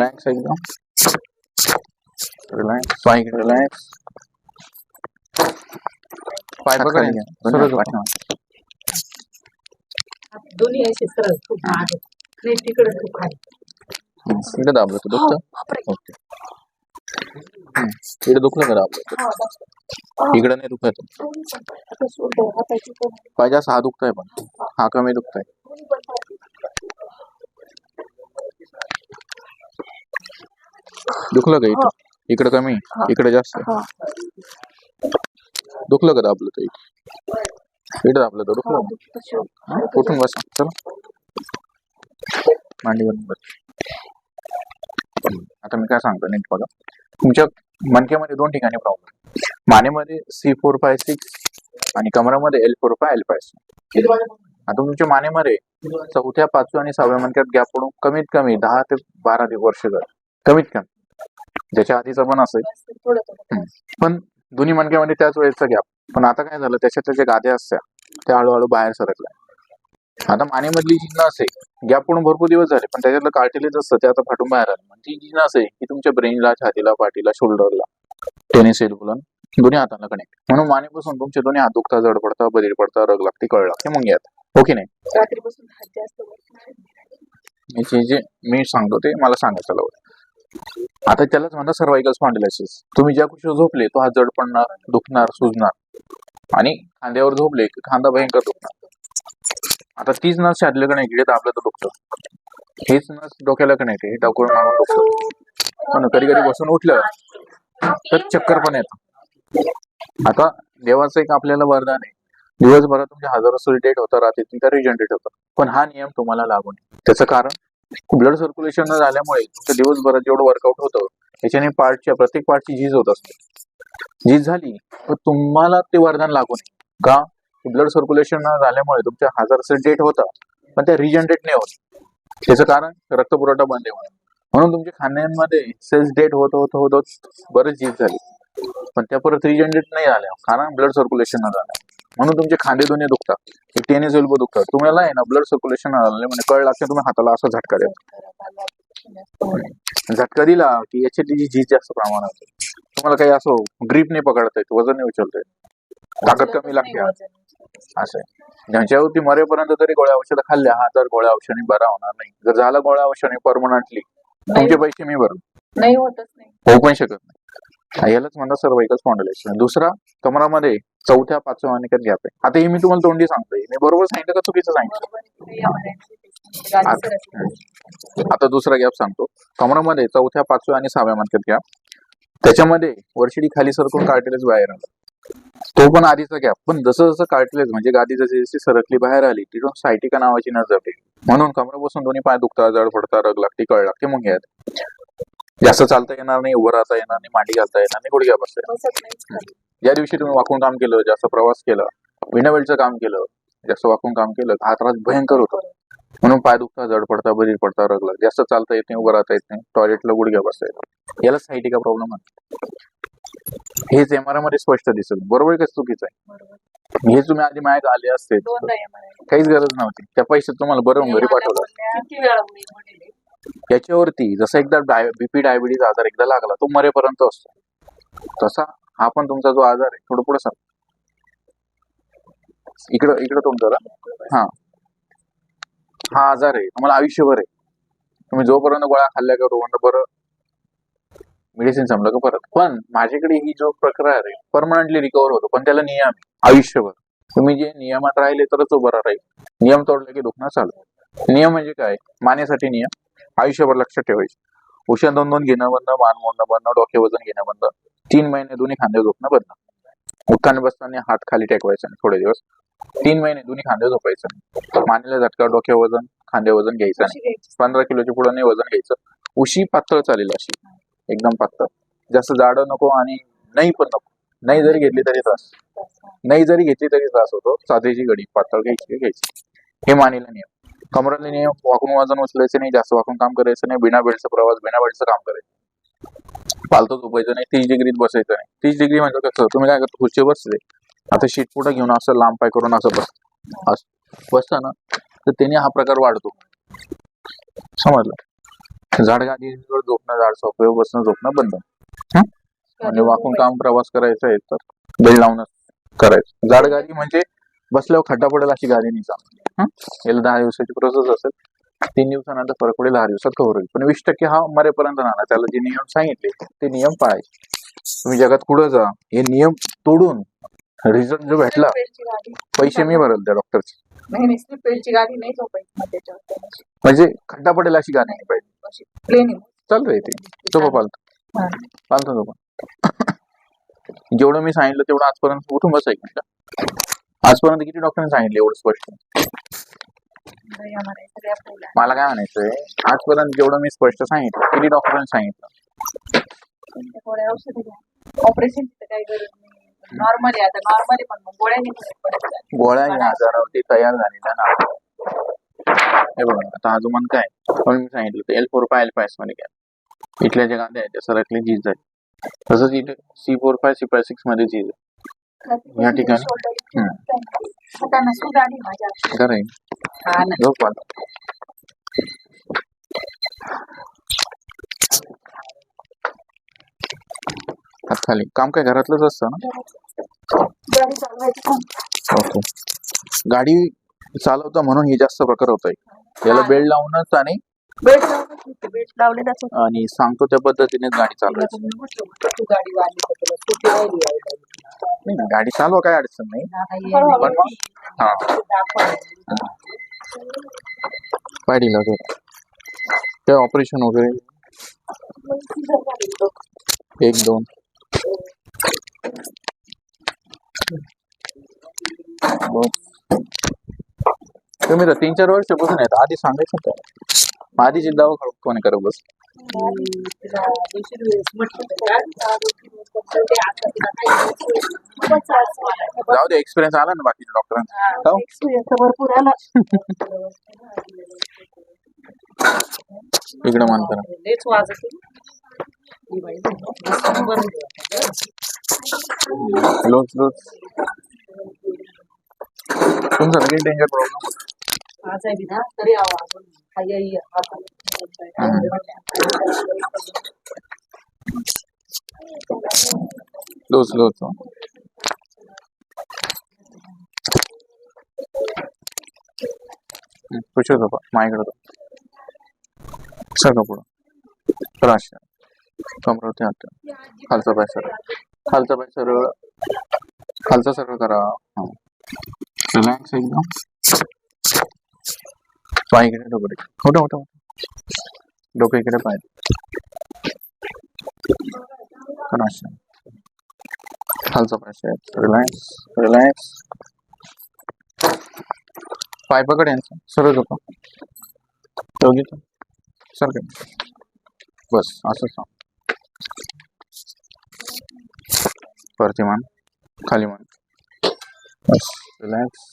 Relax एकदम relax पाय relax पाय पकड सरळ पाठीमागे दोन्ही असे सरळ खूप मागे नाही तिकडे खूप खाली इकडे दाबलं तर दुखतं ओके इकडे दुखलं का दाबलं इकडे नाही दुखत पाय जास्त हा दुखतोय पण हा कमी दुखतोय दुखलं का इथं इकडे कमी इकडे जास्त दुखलं का दाबलं तर इकडे दाबलं तर दुखलं उठून बसा चला मांडी घालून बस आता मी काय सांगतो नीट बघा तुमच्या मणक्यामध्ये दोन ठिकाणी प्रॉब्लेम मानेमध्ये C456 आणि कमरामध्ये L45L5 आता तुमच्या मानेमध्ये चौथ्या पाचव्या आणि सहाव्या मणक्यात गॅप पडून कमीत कमी 10 ते 12 वर्ष कमीत कमी ज्याच्या आधीचा पण असेल पण दोन्ही मणक्यामध्ये त्याच वेळेचा गॅप पण आता काय झालं त्याच्यात ज्या गाद्या असत्या त्या हळूहळू बाहेर सरकल्या आता मानेमधली जी नस आहे गॅप पडून भरपूर दिवस झाले पण त्याच्यातलं कार्टिलेज असतं ते आता फाटून बाहेर आलं ती जी नस आहे की तुमच्या ब्रेनला छातीला पाठीला शोल्डरला टेनिस एल्बोला दोन्ही हाताला कनेक्ट म्हणून मानेपासून तुमचे दोन्ही हात दुखता जड पडता बधीर पडता रग लागते कळ लागते मग येत हो की नाही रात्रीपासून हात जास्त जे मी सांगतो ते मला सांगायचं लावलं आता त्यालाच म्हणतात सर्वायकल स्पॉन्डिलायसिस तुम्ही ज्या कुशी झोपले तो हात जड पडणार दुखणार सुजणार आणि खांद्यावर झोपले की खांदा भयंकर दुखणार आता तीच नस शादलं का नाही इकडे दाबलं तर दुखतं हेच नस डोक्याला का नाही डोक्यावर मागून दुखतं पण कधी कधी बसून उठलं तर चक्कर पण येतं आता देवाचं एक आपल्याला वरदान आहे दिवसभरात तुमच्या हजारो सुरिटेट होतं रात्री तुमच्या रिजनरेट होतं पण हा नियम तुम्हाला लागू नये त्याचं कारण ब्लड सर्क्युलेशन न झाल्यामुळे तुमच्या दिवसभरात जेवढं वर्कआउट होतं त्याच्याने प्रत्येक पार्टची झीज होत असते झीज झाली तर तुम्हाला ते वरदान लागू नये का ब्लड सर्क्युलेशन न झाल्यामुळे तुमच्या हजार डेट होता पण त्या रिजनरेट नाही होत त्याचं कारण रक्तपुरवठा बंद आहे म्हणून तुमच्या खांद्यांमध्ये सेल्स डेट होत होत होत होत बरेच झीज झाली पण त्या परत रिजनरेट नाही झाल्या कारण ब्लड सर्क्युलेशन न झालं म्हणून तुमचे खांदे दोन्ही दुखतात टेनिस एल्बो दुखतात तुम्हाला आहे ना ब्लड सर्क्युलेशन झालं म्हणजे कळ लागते तुम्ही हाताला असा झटका द्या झटका दिला की याची झीज जास्त प्रमाणात तुम्हाला काही असं ग्रीप नाही पकडता येत वजन नाही उचलता येत ताकद कमी लागते असं आहे ज्यांच्यावरती मरेपर्यंत तरी गोळ्या औषधं खाल्ल्या हा तर गोळ्या औषधाने बरा होणार नाही जर झाला गोळ्या औषधाने परमनंटली तुमचे पैसे मी भरू नाही होतच नाही होऊ पण शकत नाही यालाच म्हणतात सर्वायकल स्पॉन्डिलायसिस दुसरा कमरामध्ये चौथ्या पाचव्या मणक्यात गॅप आहे आता हे मी तुम्हाला तोंडी सांगतोय मी बरोबर सांगितलं का चुकीचं सांगितलं आता दुसरा गॅप सांगतो कमरामध्ये चौथ्या पाचव्या आणि सहाव्या मणक्यात गॅप त्याच्यामध्ये वरशिडी खाली सरकून कार्टिलेज बाहेर आलं तो पण आधीचा गॅप पण जसं जसं कार्टिलेज म्हणजे गादी जशी जशी सरकली बाहेर आली तिथून सायटिका नावाची नस जपली म्हणून कमरापासून दोन्ही पाय दुखता जड पडता रग लागते कळ लागते मग यात जास्त चालता येणार नाही उभं राहता येणार नाही मांडी घालता येणार नाही गुडघ्या बसता ज्या दिवशी तुम्ही वाकून काम केलं जास्त प्रवास केला विनावेळचं काम केलं जास्त वाकून काम केलं हा त्रास भयंकर होतो म्हणून पाय दुखता जड पडता बधीर पडता रग लागते जास्त चालता येत नाही उभं राहता येत नाही टॉयलेटला गुडघ्या बसता येतात याला सायटिका प्रॉब्लेम आहे हेच MRI मध्ये स्पष्ट दिसेल बरोबर कसं चुकीचं आहे हे तुम्ही आधी मायात आले असते काहीच गरज नव्हती त्या पैसे तुम्हाला बरं घरी पाठवलं याच्यावरती जसं एकदा बीपी डायबिटीज आजार एकदा लागला तो मरेपर्यंत असतो तसा हा पण तुमचा जो आजार आहे थोडं पुढे सांग इकडं तुमचा हा आजार आहे तुम्हाला आयुष्यभर आहे तुम्ही जोपर्यंत गोळ्या खाल्ल्या का रोवंड बरं मेडिसिन संपलं का परत पण माझ्याकडे ही जो प्रकार आहे परमनंटली रिकवर होतो पण त्याला नियम आहे आयुष्यभर तुम्ही जे नियमात राहिले तरच तो बरा राहील नियम तोडले की दुखणं चालू नियम म्हणजे काय मानेसाठी नियम आयुष्यभर लक्षात ठेवायचे उष्ण 2-2 घेणं बंद मान मोडणं बंद डोके वजन घेणं बंद 3 महिने दोन्ही खांदे झोपणं बंद उठताना बसताना हात खाली टेकवायचा नाही थोडे दिवस 3 महिने दोन्ही खांदे झोपायचं नाही मानेला झटका डोके वजन खांदे वजन घ्यायचं नाही 15 किलोच्या पुढे नाही वजन घ्यायचं उशी पातळ चालेल अशी एकदम पातळ जास्त जाडं नको आणि नाही पण नको नाही जरी घेतली तरी त्रास होतो साधीची घडी पातळ घ्यायची हे मानेला नियम कमराला नियम वाकून वजन उचलायचं नाही जास्त वाकून काम करायचं नाही बिना बेल्टचा प्रवास बिना बेल्टचं काम करायचं पालतो झोपायचं नाही 30 डिग्रीत बसायचं नाही 30 डिग्री म्हणजे कसं तुम्ही काय करतो खुर्ची बसले आता शीट पुढे घेऊन असं लांब पाय करून असं बसता ना तर त्याने हा प्रकार वाढतो समजलं जाड गादीवर झोपणं, जाड सोफ्यावर बसणं, झोपणं बंद. हं? म्हणजे वाकून काम प्रवास करायचा आहे तर बेल्ट लावूनच करायचं. जाड गादी म्हणजे बसल्यावर खड्डा पडेल अशी गादी नाही चालणार. याला 10 दिवसाची प्रोसेस असेल. 3 दिवसानंतर फरक पडेल, 10 दिवसात कव्हर होईल. पण 20% हा मरेपर्यंत राहणार. त्याला जे नियम सांगितले ते नियम पाळायचे. तुम्ही जगात कुठं जा, हे नियम तोडून रिझल्ट जो भेटला, बेल्टची गाडी पैसे मी भरल त्या डॉक्टरचे. नाही स्लीप बेल्टची गाडी नाही झोपायची मग त्याच्यावर म्हणजे खड्डा पडेल अशी गादी नाही पाहिजे. प्लेन चाल रे ते झोपा पालतो पालतो झोपा. जेवढं मी सांगितलं तेवढं आजपर्यंत उठून बसायचं का? आजपर्यंत किती डॉक्टरांनी सांगितलं एवढं स्पष्ट? मला काय म्हणायचंय, आजपर्यंत जेवढं मी स्पष्ट सांगितलं किती डॉक्टरांनी सांगितलं? ऑपरेशन काही गरज नाही. नॉर्मली आता नॉर्मली पण मग गोळ्याने फरक पडत नाही. गोळ्या या आजारावरती तयार झालेल्या ना. हे बघा आता आजोबान काय पण मी सांगितलं L45 L5 मध्ये घ्या. इथल्या ज्या गाद्या आहेत त्या सरकले झीज आहे. तसंच इथे C45 C56 मध्ये झीज आहे. या ठिकाणी त्यांना सुधारली माझ्या खरं आहे. झोप आला. हात खाली. काम काय घरातलंच असतं ना? गाडी चालवायची ओके. गाडी चालवता म्हणून हे जास्त प्रकार होत आहे. याला बेल्ट लावूनच आणि बेल्ट लावलेलाच होता. आणि सांगतो त्या पद्धतीने गाडी चालवायची. तू गाडी वाढली नाही ना, गाडी चालवा काय अडचण नाही. पण मग हा पाहिला होतं ते ऑपरेशन वगैरे 1-2 तुम्ही तर 3-4 वर्षापासून आहेत. आधी सांगायचं का? आधीच दावा कोणी करत बस. जाऊ दे, एक्सपिरियन्स आला ना बाकीच्या डॉक्टरांचा. भरपूर आला. इकडे मान करा. लेच वाजत तुमचा लगेच डेंजर प्रॉब्लेम आज आहे ना तरी आवाज लोच पुढे झोपा. माझ्याकडे सगळं पुढं त्रास कमरवरती हात. खालचा पाय सरळ, खालचा पाय सरळ, खालचा सरळ करा. रिलॅक्स एकदम. पाय इकडे, डोकं मोठं डोकं इकडे, पाय त्रास. खालचा पाय रिलॅक्स रिलॅक्स. पाय पकड यांचा, सरळ झोपा. दोघी सर बस असं सांग. वरती मान, खाली मान. बस रिलॅक्स.